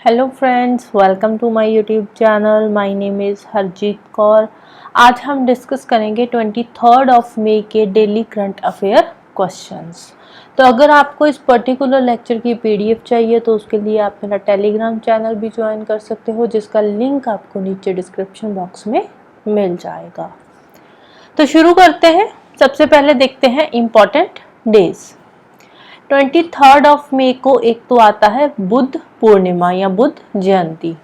Hello friends, welcome to my YouTube channel. My name is Harjeet Kaur. आज हम discuss करेंगे 23 मई के डेली करंट अफेयर क्वेश्चंस। तो अगर आपको इस पर्टिकुलर लेक्चर की पीडीएफ चाहिए तो उसके लिए आप मेरा टेलीग्राम चैनल भी ज्वाइन कर सकते हो, जिसका लिंक आपको नीचे डिस्क्रिप्शन बॉक्स में मिल जाएगा। तो शुरू करते हैं। सबसे पहले देखते हैं इम्पॉर्टेंट डेज। 23 मई को एक तो आता है बुद्ध पूर्णिमा या बुद्ध जयंती।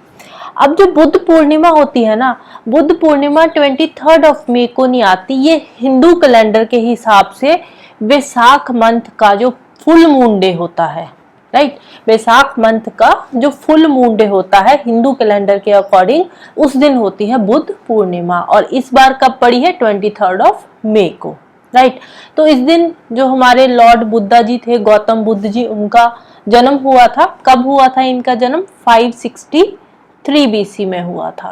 अब जो बुद्ध पूर्णिमा होती है ना, बुद्ध पूर्णिमा 23 मई को नहीं आती। ये हिंदू कैलेंडर के हिसाब से वैशाख मंथ का जो फुल मून डे होता है, राइट। वैशाख मंथ का जो फुल मून डे होता है हिंदू कैलेंडर के अकॉर्डिंग, उस दिन होती है बुद्ध पूर्णिमा। और इस बार कब पड़ी है? 23 मई को, राइट। तो इस दिन जो हमारे लॉर्ड बुद्धा जी थे, गौतम बुद्ध जी, उनका जन्म हुआ था। कब हुआ था इनका जन्म? 563 बीसी में हुआ था।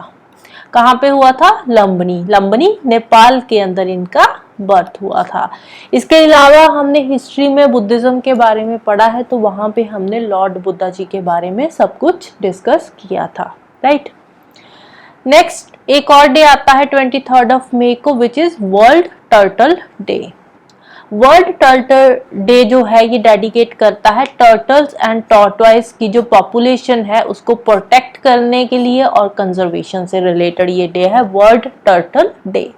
कहाँ पे हुआ था? लंबनी, लंबनी नेपाल के अंदर इनका बर्थ हुआ था। इसके अलावा हमने हिस्ट्री में बुद्धिज्म के बारे में पढ़ा है, तो वहां पे हमने लॉर्ड बुद्धा जी के बारे में सब कुछ डिस्कस किया था, राइट। नेक्स्ट एक और डे आता है 23 मई को, which is world turtle day. World turtle day जो है ये डेडिकेट करता है टर्टल्स एंड टॉर्टॉइस की जो पॉपुलेशन है उसको प्रोटेक्ट करने के लिए, और कंजर्वेशन से रिलेटेड ये डे है, वर्ल्ड टर्टल डे।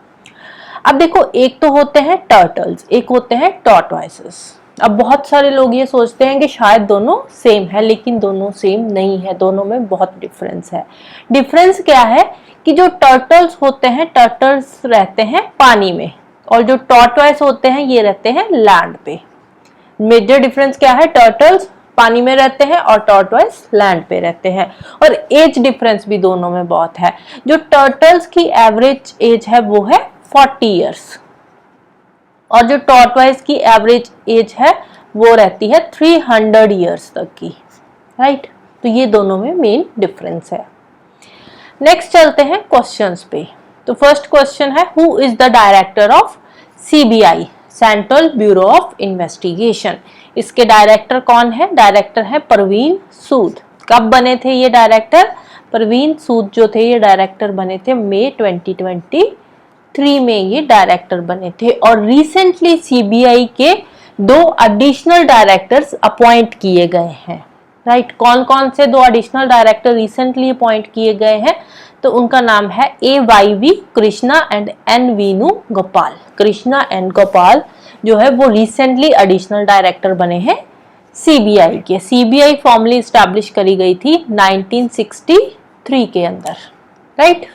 अब देखो, एक तो होते हैं टर्टल्स, एक होते हैं टॉर्टॉइसेस। अब बहुत सारे लोग ये सोचते हैं कि शायद दोनों सेम है, लेकिन दोनों सेम नहीं है, दोनों में बहुत डिफरेंस है। डिफरेंस क्या है कि जो टर्टल्स होते हैं, टर्टल्स रहते हैं पानी में, और जो टॉर्टॉइस होते हैं ये रहते हैं लैंड पे। मेजर डिफरेंस क्या है? टर्टल्स पानी में रहते हैं और टॉर्टॉइस लैंड पे रहते हैं। और एज डिफरेंस भी दोनों में बहुत है। जो टर्टल्स की एवरेज एज है वो है 40 इयर्स, और जो टॉर्टॉइस की एवरेज एज है वो रहती है 300 इयर्स तक की, राइट। तो ये दोनों में मेन डिफरेंस है। नेक्स्ट चलते हैं क्वेश्चंस पे। तो फर्स्ट क्वेश्चन है, who is the director of CBI, central bureau of investigation. इसके डायरेक्टर कौन है? डायरेक्टर है परवीन सूद। कब बने थे ये डायरेक्टर? परवीन सूद जो थे ये डायरेक्टर बने थे मई 2023 में ये डायरेक्टर बने थे। और रिसेंटली सीबीआई के 2 एडिशनल डायरेक्टर्स अपॉइंट किए गए हैं, राइट। कौन कौन से 2 एडिशनल डायरेक्टर रिसेंटली अपॉइंट किए गए हैं? तो उनका नाम है AYV Krishna and N Venu Gopal. Krishna and Gopal जो है वो रिसेंटली एडिशनल डायरेक्टर बने हैं सीबीआई के। सीबीआई फॉर्मली स्टैब्लिश करी गई थी 1963 के अंदर, राइट।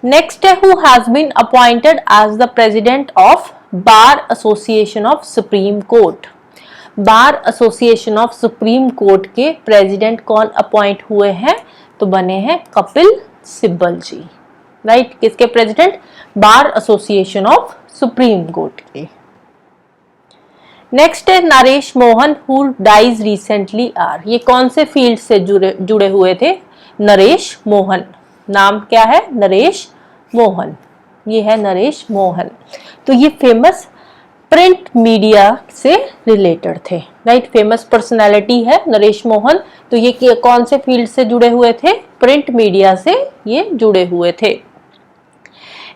नेक्स्ट है, who has been appointed as the president of bar association of Supreme Court. Bar association of Supreme Court के प्रेसिडेंट कौन अपॉइंट हुए हैं? तो बने हैं कपिल सिब्बल जी, राइट। किसके president? Bar association of Supreme Court के। नेक्स्ट है Naresh Mohan, who dies recently are. ये कौन से फील्ड से जुड़े हुए थे? नरेश मोहन। नाम क्या है? नरेश मोहन। ये है नरेश मोहन। तो ये फेमस प्रिंट मीडिया से रिलेटेड थे, राइट। फेमस पर्सनालिटी है नरेश मोहन। तो ये कौन से फील्ड से जुड़े हुए थे? प्रिंट मीडिया से ये जुड़े हुए थे।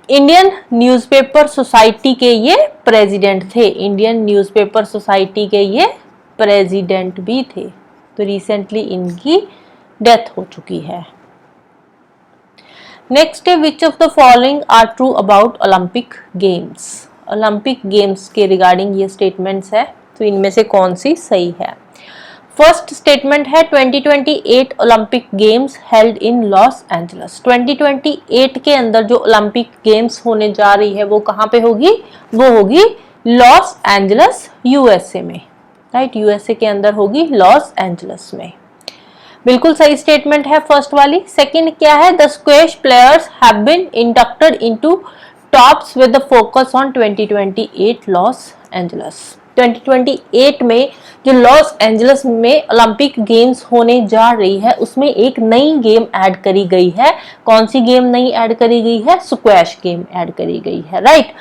इंडियन न्यूज़पेपर सोसाइटी के ये प्रेसिडेंट थे। इंडियन न्यूज़पेपर सोसाइटी के ये प्रेसिडेंट भी थे। तो रिसेंटली इनकी डेथ हो चुकी है। नेक्स्ट है, which of the following are true about Olympic games. Olympic games के रिगार्डिंग ये स्टेटमेंट्स है, तो इनमें से कौन सी सही है? फर्स्ट स्टेटमेंट है 2028 Olympic games held in loss Angeles. 2028 के अंदर जो ओलंपिक गेम्स होने जा रही है वो कहाँ पे होगी? वो होगी लॉस एंजल्स, यूएसए में, राइट। यूएसए के अंदर होगी, लॉस एंजल्स में। बिल्कुल सही स्टेटमेंट है फर्स्ट वाली। सेकंड क्या है? The squash players have been inducted into TOPS with the focus on 2028 Los Angeles. 2028 में जो लॉस एंजल्स में ओलंपिक गेम्स होने जा रही है उसमें एक नई गेम ऐड करी गई है। कौन सी गेम नई ऐड करी गई है? स्क्वैश गेम ऐड करी गई है, राइट।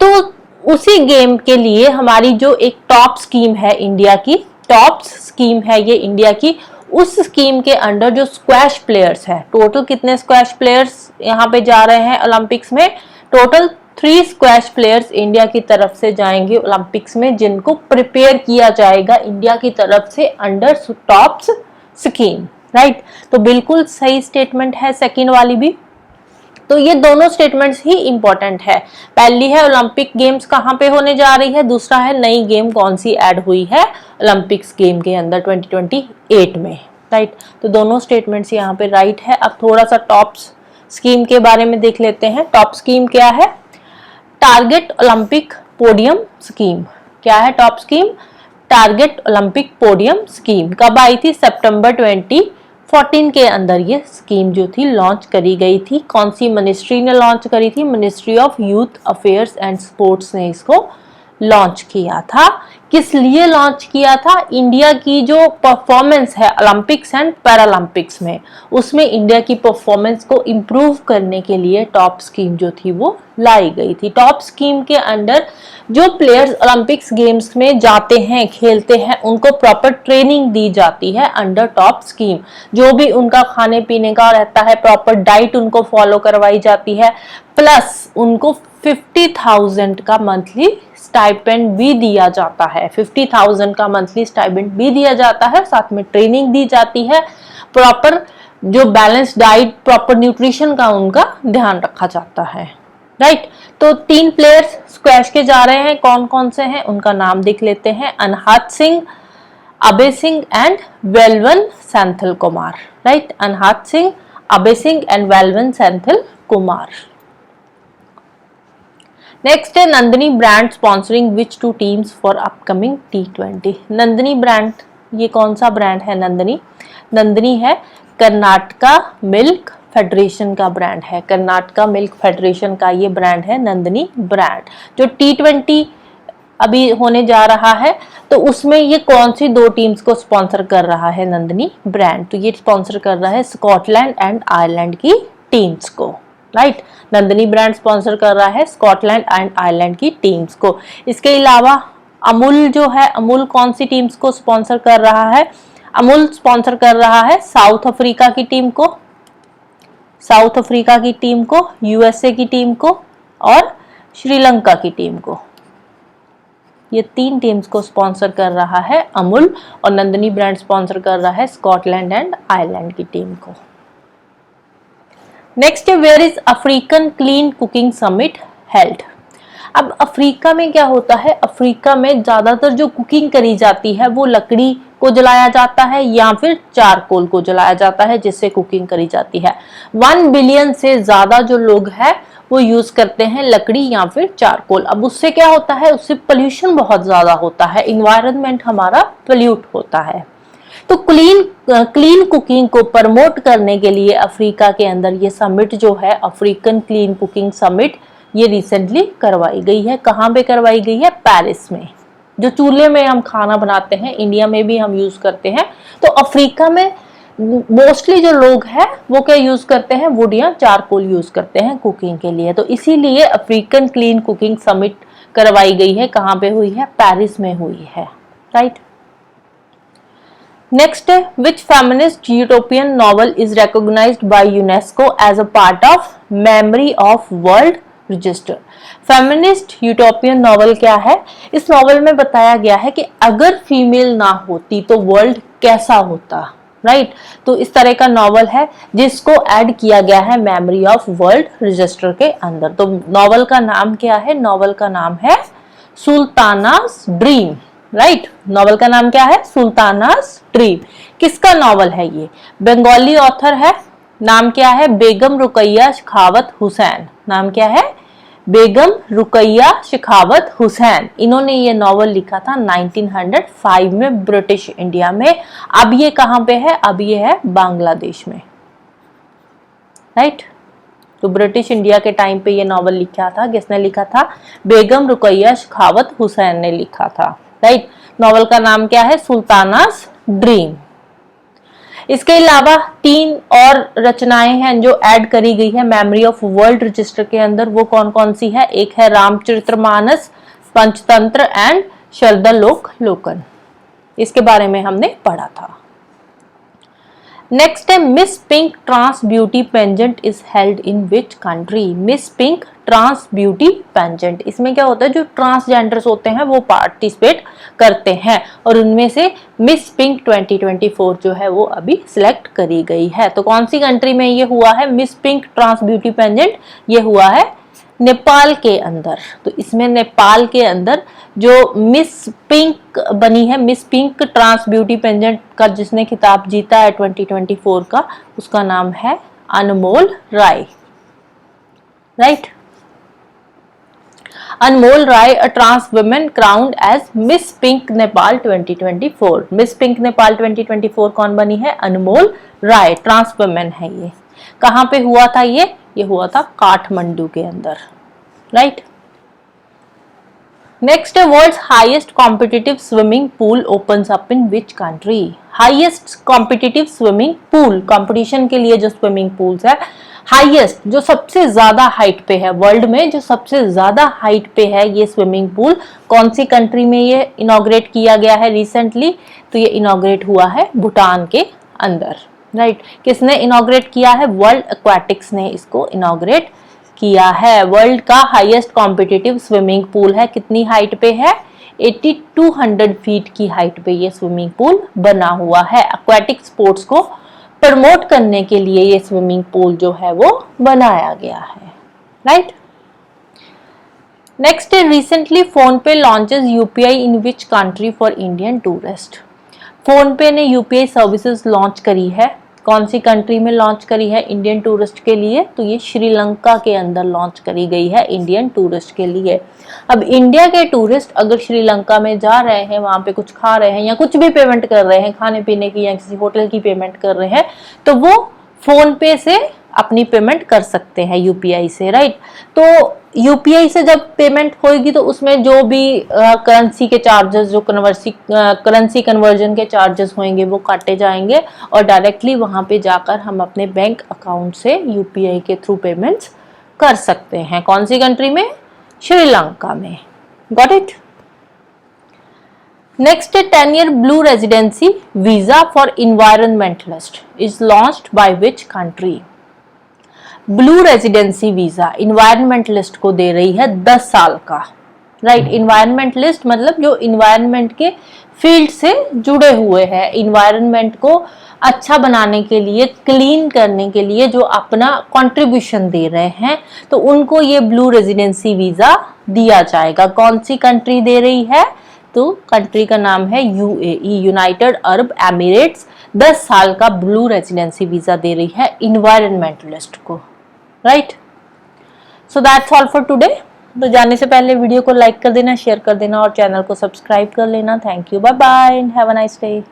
तो उसी गेम के लिए हमारी जो एक टॉप स्कीम है इंडिया की, टॉप स्कीम है ये इंडिया की, उस स्कीम के अंडर जो स्क्वैश प्लेयर्स है, टोटल कितने स्क्वैश प्लेयर्स यहाँ पे जा रहे हैं ओलंपिक्स में, टोटल 3 स्क्वैश प्लेयर्स इंडिया की तरफ से जाएंगे ओलंपिक्स में, जिनको प्रिपेयर किया जाएगा इंडिया की तरफ से अंडर टॉप्स स्कीम, राइट। तो बिल्कुल सही स्टेटमेंट है सेकंड वाली भी। तो ये दोनों स्टेटमेंट्स ही इंपॉर्टेंट है। पहली है ओलंपिक गेम्स कहाँ पे होने जा रही है, दूसरा है नई गेम कौन सी ऐड हुई है ओलंपिक्स गेम के अंदर 2028 में, राइट। तो दोनों स्टेटमेंट्स यहाँ पे राइट है। अब थोड़ा सा टॉप्स स्कीम के बारे में देख लेते हैं। टॉप स्कीम क्या है? Target Olympic podium scheme. क्या है top scheme? Target Olympic podium scheme. कब आई थी? सितंबर 2014 के अंदर ये स्कीम जो थी लॉन्च करी गई थी। कौन सी मिनिस्ट्री ने लॉन्च करी थी? Ministry of youth affairs and sports ने इसको लॉन्च किया था। किस लिए लॉन्च किया था? इंडिया की जो परफॉर्मेंस है ओलंपिक्स एंड पैरालंपिक्स में, उसमें इंडिया की परफॉर्मेंस को इम्प्रूव करने के लिए टॉप स्कीम जो थी वो लाई गई थी। टॉप स्कीम के अंडर जो प्लेयर्स ओलंपिक्स गेम्स में जाते हैं, खेलते हैं, उनको प्रॉपर ट्रेनिंग दी जाती है अंडर टॉप स्कीम। जो भी उनका खाने पीने का रहता है, प्रॉपर डाइट उनको फॉलो करवाई जाती है, प्लस उनको 50,000 का मंथली स्टाइपेंड भी दिया जाता है। 50,000 का मंथली स्टाइपेंड भी दिया जाता है, साथ में ट्रेनिंग दी जाती है, प्रॉपर जो बैलेंस डाइट, प्रॉपर न्यूट्रिशन का उनका ध्यान रखा जाता है, राइट। तो 3 प्लेयर्स स्क्वैश के जा रहे हैं। कौन कौन से हैं उनका नाम देख लेते हैं। Anahat Singh, Abhay Singh and Velavan Senthil Kumar, right. Anahat Singh, Abhay Singh and Velavan Senthil Kumar. Next है Nandini brand sponsoring which 2 teams for upcoming T20। Nandini brand, ये कौन सा ब्रांड है? नंदिनी है कर्नाटका मिल्क फेडरेशन का ब्रांड है। कर्नाटका मिल्क फेडरेशन का ये ब्रांड है नंदिनी ब्रांड। जो T20 अभी होने जा रहा है, तो उसमें ये कौन सी 2 टीम्स को स्पॉन्सर कर रहा है नंदिनी ब्रांड? तो ये स्पॉन्सर कर रहा है स्कॉटलैंड एंड आयरलैंड की टीम्स को, राइट। नंदिनी ब्रांड स्पॉन्सर कर रहा है स्कॉटलैंड एंड आयरलैंड की टीम्स को। इसके अलावा अमूल जो है, अमूल कौन सी टीम्स को स्पॉन्सर कर रहा है? अमूल स्पॉन्सर कर रहा है साउथ अफ्रीका की टीम को, साउथ अफ्रीका की टीम को, यूएसए की टीम को और श्रीलंका की टीम को। ये 3 टीम्स को स्पॉन्सर कर रहा है अमूल, और नंदिनी ब्रांड स्पॉन्सर कर रहा है स्कॉटलैंड एंड आयरलैंड की टीम को। नेक्स्ट है where is African clean cooking summit held. अब अफ्रीका में क्या होता है? अफ्रीका में ज्यादातर जो कुकिंग करी जाती है वो लकड़ी को जलाया जाता है या फिर चारकोल को जलाया जाता है, जिससे कुकिंग करी जाती है। 1 बिलियन से ज्यादा जो लोग हैं वो यूज करते हैं लकड़ी या फिर चारकोल। अब उससे क्या होता है? उससे पोल्यूशन बहुत ज्यादा होता है, इन्वायरमेंट हमारा पोल्यूट होता है। तो क्लीन कुकिंग को प्रमोट करने के लिए अफ्रीका के अंदर ये समिट जो है, अफ्रीकन क्लीन कुकिंग समिट, ये रिसेंटली करवाई गई है। कहाँ पे करवाई गई है? पेरिस में। जो चूल्हे में हम खाना बनाते हैं, इंडिया में भी हम यूज करते हैं, तो अफ्रीका में मोस्टली जो लोग हैं वो क्या यूज करते हैं? वुड या चारकोल यूज करते हैं कुकिंग के लिए। तो इसीलिए अफ्रीकन क्लीन कुकिंग समिट करवाई गई है। कहाँ पे हुई है? पेरिस में हुई है, राइट। नेक्स्ट है which feminist European novel is recognized by UNESCO as a part of memory of world register. Feminist utopian novel क्या है? इस नॉवल में बताया गया है कि अगर फीमेल ना होती तो वर्ल्ड कैसा होता, राइट। तो इस तरह का नॉवल है जिसको ऐड किया गया है मेमोरी ऑफ वर्ल्ड रजिस्टर के अंदर। तो नॉवल का नाम क्या है? नॉवल का नाम है सुल्तानास ड्रीम, राइट। नॉवल का नाम क्या है? सुल्तानास ड्रीम। किसका नॉवल है ये? बंगाली ऑथर है, नाम क्या है? बेगम रुकैया शेखावत हुसैन। नाम क्या है? बेगम रुकैया शेखावत हुसैन। इन्होंने ये नॉवल लिखा था 1905 में ब्रिटिश इंडिया में। अब ये कहां पे है? अब ये है बांग्लादेश में, राइट। तो ब्रिटिश इंडिया के टाइम पे ये नॉवल लिखा था। किसने लिखा था? बेगम रुकैया शेखावत हुसैन ने लिखा था, राइट। नॉवल का नाम क्या है? सुल्तानास ड्रीम। इसके अलावा 3 और रचनाएं हैं जो ऐड करी गई है मेमोरी ऑफ वर्ल्ड रजिस्टर के अंदर। वो कौन कौन सी है? एक है रामचरितमानस, पंचतंत्र एंड शरदलोक लोकन। इसके बारे में हमने पढ़ा था। नेक्स्ट है Miss Pink trans beauty pageant is held in which country. Miss Pink trans beauty pageant, इसमें क्या होता है, जो ट्रांसजेंडर्स होते हैं वो पार्टिसिपेट करते हैं और उनमें से मिस पिंक 2024 जो है वो अभी सिलेक्ट करी गई है। तो कौन सी कंट्री में ये हुआ है मिस पिंक ट्रांस ब्यूटी पेंजेंट, ये हुआ है नेपाल के अंदर। तो इसमें नेपाल के अंदर जो मिस पिंक बनी है, मिस पिंक ट्रांस ब्यूटी पेंजेंट का जिसने खिताब जीता है 2024 का, उसका नाम है Anmol Rai, right. Anmol Rai, a trans women crowned as Miss Pink Nepal 2024। Miss Pink Nepal 2024 कौन बनी है, अनमोल राय, ट्रांस वुमेन है ये। कहां पे हुआ था ये हुआ था काठमांडू के अंदर, राइट। नेक्स्ट है world's highest competitive swimming pool opens up in which country. Highest competitive swimming pool, competition के लिए जो स्विमिंग पूल्स है, हाईएस्ट जो सबसे ज्यादा हाइट पे है, वर्ल्ड में जो सबसे ज्यादा हाइट पे है ये स्विमिंग पूल, कौन सी कंट्री में ये इनॉग्रेट किया गया है रिसेंटली, तो ये इनॉग्रेट हुआ है भूटान के अंदर, राइट। किसने इनॉग्रेट किया है, वर्ल्ड एक्वाटिक्स ने इसको इनॉग्रेट किया है। वर्ल्ड का हाईएस्ट कॉम्पिटिटिव स्विमिंग पूल है, कितनी हाइट पे है, 8200 फीट की हाइट पे ये स्विमिंग पूल बना हुआ है। एक्वाटिक स्पोर्ट्स को प्रमोट करने के लिए ये स्विमिंग पूल जो है वो बनाया गया है, राइट। नेक्स्ट है रिसेंटली फोन पे launches UPI in which country for Indian tourist. Phone पे ने यूपीआई सर्विसेज लॉन्च करी है, कौन सी कंट्री में लॉन्च करी है इंडियन टूरिस्ट के लिए, तो ये श्रीलंका के अंदर लॉन्च करी गई है इंडियन टूरिस्ट के लिए। अब इंडिया के टूरिस्ट अगर श्रीलंका में जा रहे हैं, वहां पे कुछ खा रहे हैं या कुछ भी पेमेंट कर रहे हैं, खाने पीने की या किसी होटल की पेमेंट कर रहे हैं, तो वो फोन पे से अपनी पेमेंट कर सकते हैं यूपीआई से, राइट। तो यूपीआई से जब पेमेंट होगी तो उसमें जो भी करेंसी के चार्जेस, जो करेंसी कन्वर्जन के चार्जेस होंगे वो काटे जाएंगे और डायरेक्टली वहां पे जाकर हम अपने बैंक अकाउंट से यूपीआई के थ्रू पेमेंट्स कर सकते हैं। कौन सी कंट्री में, श्रीलंका में, got it. Next 10-year blue residency visa for environmentalist is launched by which country. Blue residency visa environmentalist को दे रही है 10 साल का, राइट। इन्वायरमेंटलिस्ट मतलब जो इन्वायरमेंट के फील्ड से जुड़े हुए हैं, इन्वायरमेंट को अच्छा बनाने के लिए, क्लीन करने के लिए जो अपना कंट्रीब्यूशन दे रहे हैं, तो उनको ये ब्लू रेजिडेंसी वीजा दिया जाएगा। कौन सी कंट्री दे रही है, तो कंट्री का नाम है यूएई, यूनाइटेड अरब एमिरेट्स। 10 साल का ब्लू रेजिडेंसी वीजा दे रही है इन्वायरमेंटलिस्ट को, right. So that's all for today. तो जाने से पहले वीडियो को लाइक कर देना, शेयर कर देना और चैनल को सब्सक्राइब कर लेना। Thank you, bye bye, have a nice day.